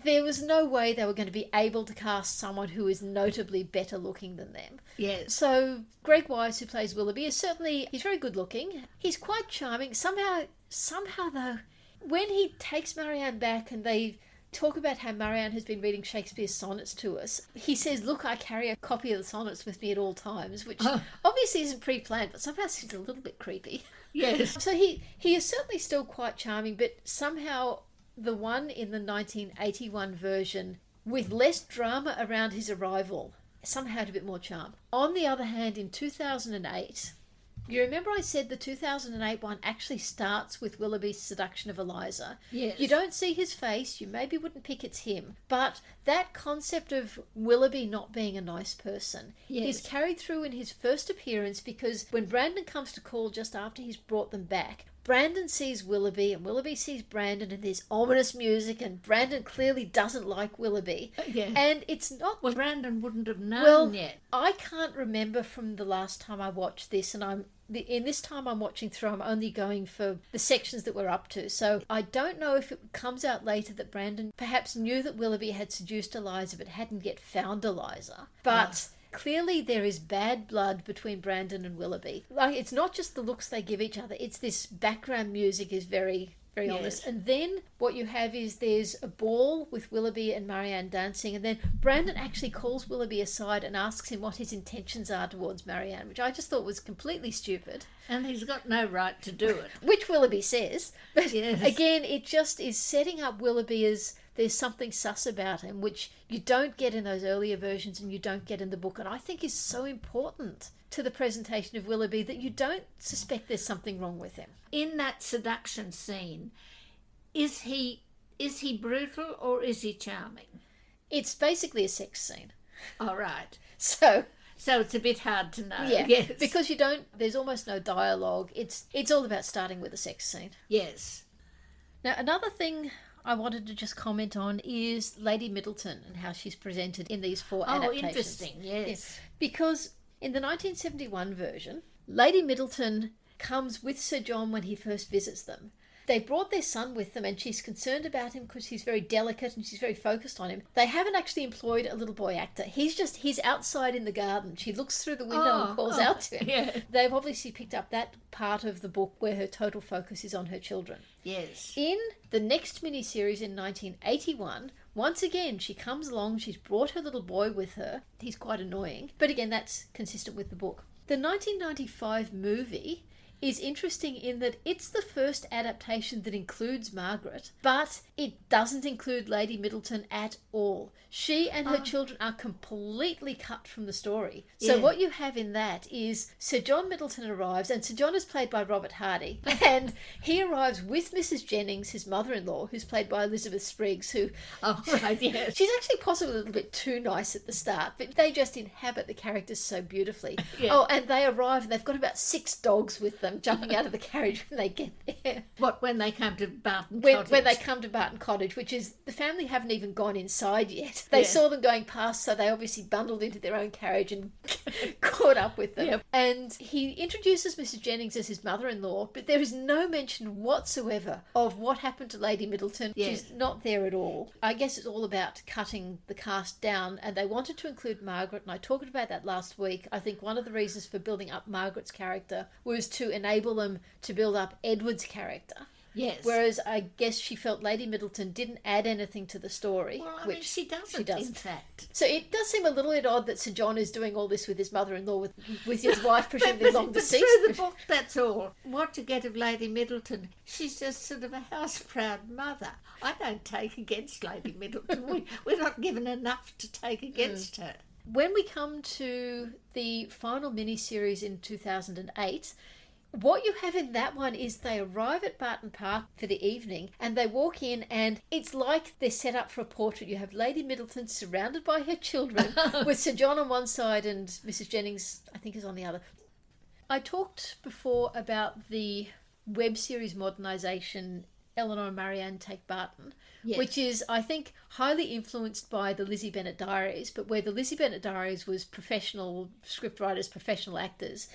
there was no way they were going to be able to cast someone who is notably better looking than them. Yes. So Greg Wise, who plays Willoughby, he's very good looking. He's quite charming. Somehow though, when he takes Marianne back and they talk about how Marianne has been reading Shakespeare's sonnets to us, he says, look, I carry a copy of the sonnets with me at all times, which obviously isn't pre-planned, but somehow seems a little bit creepy. Yes. So he is certainly still quite charming, but somehow the one in the 1981 version, with less drama around his arrival, somehow had a bit more charm. On the other hand, in 2008, you remember I said the 2008 one actually starts with Willoughby's seduction of Eliza. Yes. You don't see his face, you maybe wouldn't pick it's him, but that concept of Willoughby not being a nice person is carried through in his first appearance, because when Brandon comes to call just after he's brought them back, Brandon sees Willoughby and Willoughby sees Brandon, and there's ominous music, and Brandon clearly doesn't like Willoughby. And it's not... Well, Brandon wouldn't have known yet. I can't remember from the last time I watched this, and in this time I'm watching through, I'm only going for the sections that we're up to. So I don't know if it comes out later that Brandon perhaps knew that Willoughby had seduced Eliza but hadn't yet found Eliza. But... clearly there is bad blood between Brandon and Willoughby. Like, it's not just the looks they give each other, it's this background music is very, very honest. And then what you have is there's a ball with Willoughby and Marianne dancing, and then Brandon actually calls Willoughby aside and asks him what his intentions are towards Marianne, which I just thought was completely stupid. And he's got no right to do it. Which Willoughby says. But again, it just is setting up Willoughby as... there's something sus about him, which you don't get in those earlier versions and you don't get in the book, and I think is so important to the presentation of Willoughby that you don't suspect there's something wrong with him. In that seduction scene, is he brutal or is he charming? It's basically a sex scene. All right. So So it's a bit hard to know. Yeah, Yes. because there's almost no dialogue. It's all about starting with a sex scene. Yes. Now, another thing I wanted to just comment on is Lady Middleton and how she's presented in these 4 adaptations. Oh, interesting, yes. Because in the 1971 version, Lady Middleton comes with Sir John when he first visits them. They brought their son with them and she's concerned about him because he's very delicate and she's very focused on him. They haven't actually employed a little boy actor. He's outside in the garden. She looks through the window and calls out to him. Yeah. They've obviously picked up that part of the book where her total focus is on her children. Yes. In the next miniseries in 1981, once again, she comes along, she's brought her little boy with her. He's quite annoying, but again, that's consistent with the book. The 1995 movie is interesting in that it's the first adaptation that includes Margaret, but it doesn't include Lady Middleton at all. She and her children are completely cut from the story. So what you have in that is Sir John Middleton arrives, and Sir John is played by Robert Hardy, and he arrives with Mrs Jennings, his mother-in-law, who's played by Elizabeth Spriggs, who... Oh, right, yes. She's actually possibly a little bit too nice at the start, but they just inhabit the characters so beautifully. Yeah. Oh, and they arrive, and they've got about 6 dogs with them jumping out of the carriage when they get there. What, when they come to Barton Cottage? When they come to Barton Cottage, which is, the family haven't even gone inside yet. They saw them going past, so they obviously bundled into their own carriage and caught up with them. Yep. And he introduces Mrs Jennings as his mother-in-law, but there is no mention whatsoever of what happened to Lady Middleton. Yes. She's not there at all. I guess it's all about cutting the cast down, and they wanted to include Margaret, and I talked about that last week. I think one of the reasons for building up Margaret's character was to enable them to build up Edward's character. Yes. Whereas I guess she felt Lady Middleton didn't add anything to the story. Well, I mean, she doesn't, in fact. So it does seem a little bit odd that Sir John is doing all this with his mother-in-law, with his wife presumably long deceased. Through the book, that's all. What you get of Lady Middleton, she's just sort of a house-proud mother. I don't take against Lady Middleton. We're not given enough to take against her. When we come to the final miniseries in 2008... what you have in that one is they arrive at Barton Park for the evening and they walk in and it's like they're set up for a portrait. You have Lady Middleton surrounded by her children with Sir John on one side and Mrs Jennings, I think, is on the other. I talked before about the web series modernisation Eleanor and Marianne Take Barton, which is, I think, highly influenced by the Lizzie Bennet Diaries, but where the Lizzie Bennet Diaries was professional scriptwriters, professional actors,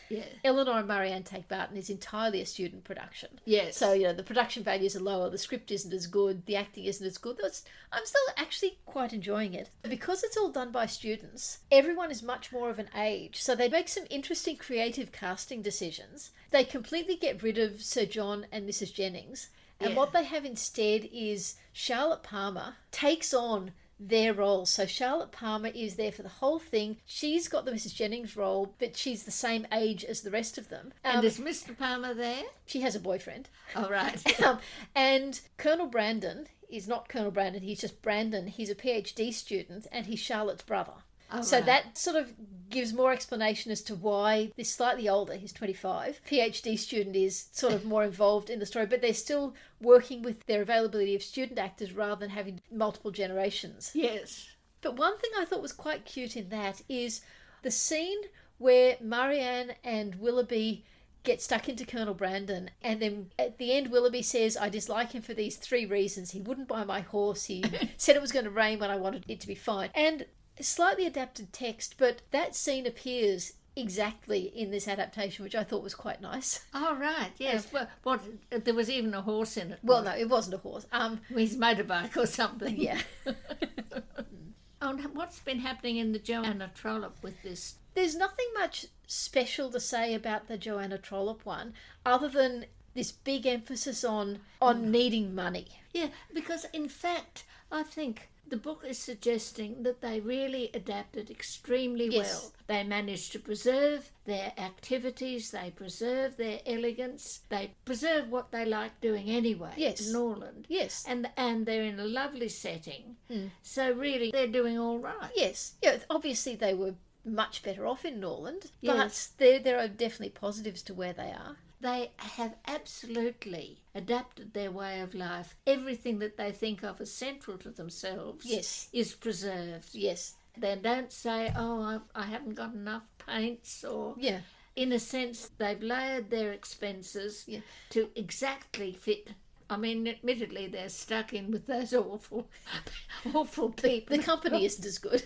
Eleanor and Marianne Take Barton is entirely a student production. Yes. So, the production values are lower, the script isn't as good, the acting isn't as good. I'm still actually quite enjoying it. Because it's all done by students, everyone is much more of an age, so they make some interesting creative casting decisions. They completely get rid of Sir John and Mrs Jennings, and what they have instead is Charlotte Palmer takes on their role. So Charlotte Palmer is there for the whole thing. She's got the Mrs Jennings role, but she's the same age as the rest of them. And is Mr Palmer there? She has a boyfriend. Oh, right. And Colonel Brandon is not Colonel Brandon, he's just Brandon. He's a PhD student and he's Charlotte's brother. Oh, so right. that sort of gives more explanation as to why this slightly older, he's 25, PhD student is sort of more involved in the story, but they're still working with their availability of student actors rather than having multiple generations. Yes. But one thing I thought was quite cute in that is the scene where Marianne and Willoughby get stuck into Colonel Brandon, and then at the end Willoughby says, I dislike him for these 3 reasons. He wouldn't buy my horse, he said it was going to rain when I wanted it to be fine. And slightly adapted text, but that scene appears exactly in this adaptation, which I thought was quite nice. Oh, right, yes. Well, there was even a horse in it. Well, no, it wasn't a horse. His motorbike or something. Yeah. Oh, and what's been happening in the Joanna Trollope with this? There's nothing much special to say about the Joanna Trollope one, other than this big emphasis on needing money. Yeah, because in fact, I think the book is suggesting that they really adapted extremely well. They managed to preserve their activities, they preserve their elegance, they preserve what they like doing anyway in Norland. Yes. And they're in a lovely setting. So really, they're doing all right. Yes. Yeah, obviously they were much better off in Norland, Yes. but there are definitely positives to where they are. They have absolutely adapted their way of life. Everything that they think of as central to themselves is preserved. Yes. They don't say, oh, I haven't got enough paints, or... Yeah. In a sense, they've layered their expenses to exactly fit. I mean, admittedly, they're stuck in with those awful people. The company isn't as good.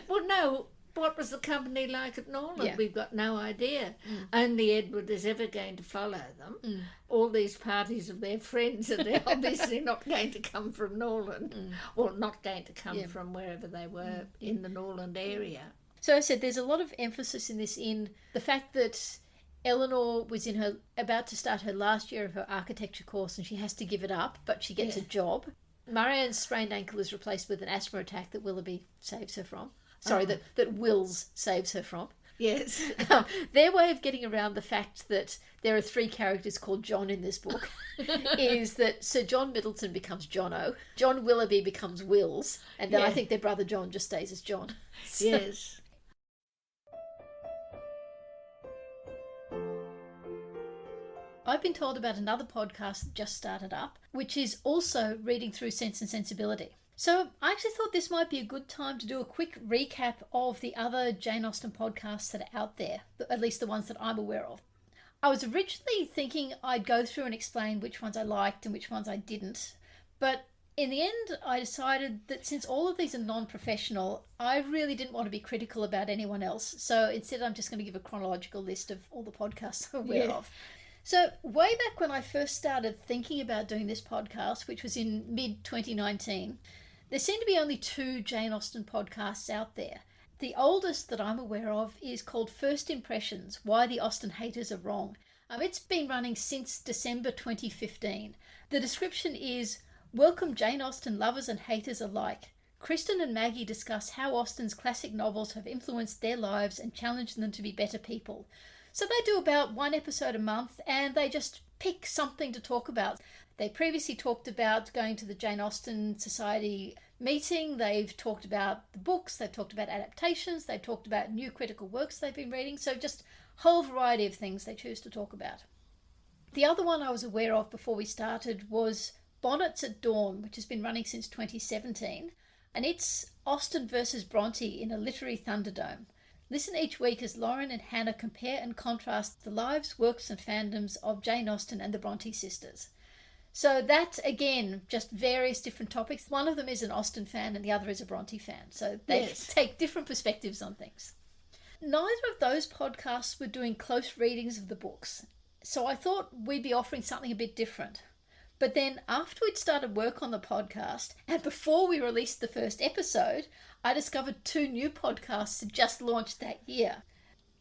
Well, no. What was the company like at Norland? Yeah. We've got no idea. Only Edward is ever going to follow them. All these parties of their friends, and they're obviously not going to come from Norland, or not going to come from wherever they were in the Norland area. So I said there's a lot of emphasis in this, in the fact that Eleanor was about to start her last year of her architecture course, and she has to give it up, but she gets a job. Marianne's sprained ankle is replaced with an asthma attack that Willoughby saves her from. Sorry, that Wills saves her from. Yes. Their way of getting around the fact that there are 3 characters called John in this book is that Sir John Middleton becomes Jono, John Willoughby becomes Wills, and then I think their brother John just stays as John. So. Yes. I've been told about another podcast that just started up, which is also reading through Sense and Sensibility. So I actually thought this might be a good time to do a quick recap of the other Jane Austen podcasts that are out there, at least the ones that I'm aware of. I was originally thinking I'd go through and explain which ones I liked and which ones I didn't, but in the end I decided that since all of these are non-professional, I really didn't want to be critical about anyone else, so instead I'm just going to give a chronological list of all the podcasts I'm aware of. So way back when I first started thinking about doing this podcast, which was in mid-2019, there seemed to be only 2 Jane Austen podcasts out there. The oldest that I'm aware of is called First Impressions, Why the Austen Haters Are Wrong. It's been running since December 2015. The description is, welcome Jane Austen lovers and haters alike. Kristen and Maggie discuss how Austen's classic novels have influenced their lives and challenged them to be better people. So they do about 1 episode a month, and they just pick something to talk about. They previously talked about going to the Jane Austen Society meeting. They've talked about the books. They've talked about adaptations. They've talked about new critical works they've been reading. So just a whole variety of things they choose to talk about. The other one I was aware of before we started was Bonnets at Dawn, which has been running since 2017. And it's Austen versus Bronte in a literary thunderdome. Listen each week as Lauren and Hannah compare and contrast the lives, works and fandoms of Jane Austen and the Bronte sisters. So that, again, just various different topics. One of them is an Austen fan and the other is a Bronte fan. So they take different perspectives on things. Neither of those podcasts were doing close readings of the books. So I thought we'd be offering something a bit different. But then after we'd started work on the podcast and before we released the first episode, I discovered 2 new podcasts had just launched that year.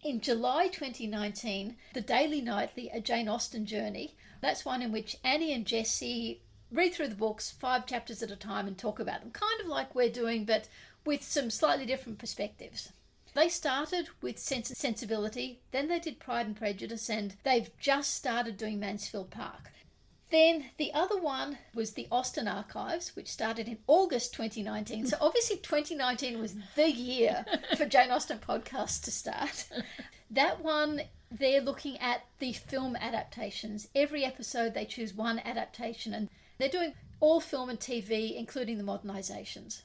In July 2019, The Daily Nightly, A Jane Austen Journey. That's one in which Annie and Jessie read through the books 5 chapters at a time and talk about them, kind of like we're doing, but with some slightly different perspectives. They started with Sense and Sensibility, then they did Pride and Prejudice, and they've just started doing Mansfield Park. Then the other one was the Austen Archives, which started in August 2019. So obviously 2019 was the year for Jane Austen podcasts to start. That one, they're looking at the film adaptations. Every episode they choose one adaptation, and they're doing all film and TV, including the Modernisations.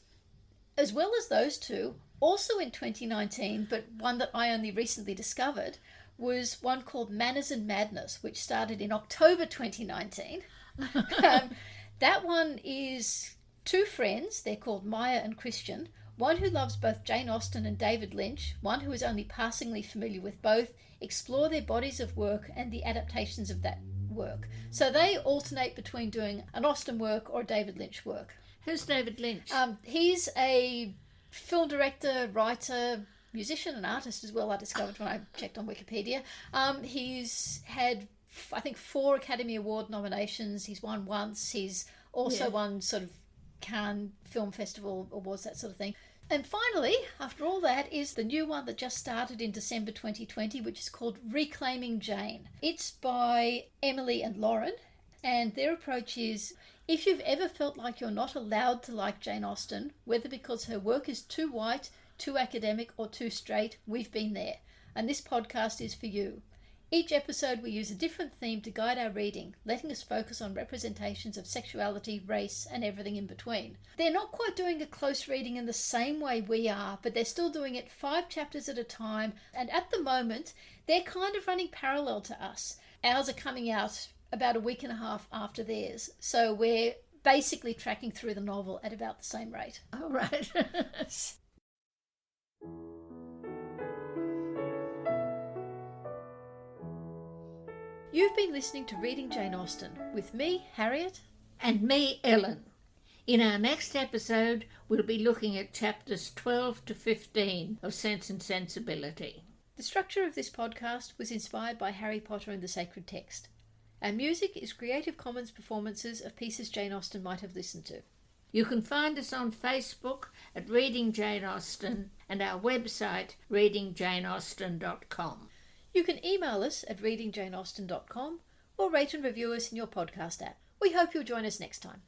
As well as those 2, also in 2019, but one that I only recently discovered, was one called Manners and Madness, which started in October 2019. That one is 2 friends, they're called Maya and Christian, one who loves both Jane Austen and David Lynch, one who is only passingly familiar with both, explore their bodies of work and the adaptations of that work. So they alternate between doing an Austen work or a David Lynch work. Who's David Lynch? He's a film director, writer, musician and artist as well, I discovered when I checked on Wikipedia. He's had, I think, 4 Academy Award nominations. He's won once. He's also won sort of Cannes Film Festival awards, that sort of thing. And finally, after all that, is the new one that just started in December 2020, which is called Reclaiming Jane. It's by Emily and Lauren, and their approach is, if you've ever felt like you're not allowed to like Jane Austen, whether because her work is too white, too academic or too straight, we've been there. And this podcast is for you. Each episode we use a different theme to guide our reading, letting us focus on representations of sexuality, race, and everything in between. They're not quite doing a close reading in the same way we are, but they're still doing it 5 chapters at a time, and at the moment, they're kind of running parallel to us. Ours are coming out about a week and a half after theirs, so we're basically tracking through the novel at about the same rate. All right. You've been listening to Reading Jane Austen with me, Harriet. And me, Ellen. In our next episode, we'll be looking at chapters 12 to 15 of Sense and Sensibility. The structure of this podcast was inspired by Harry Potter and the Sacred Text. Our music is Creative Commons performances of pieces Jane Austen might have listened to. You can find us on Facebook at Reading Jane Austen and our website readingjaneausten.com. You can email us at readingjaneausten.com or rate and review us in your podcast app. We hope you'll join us next time.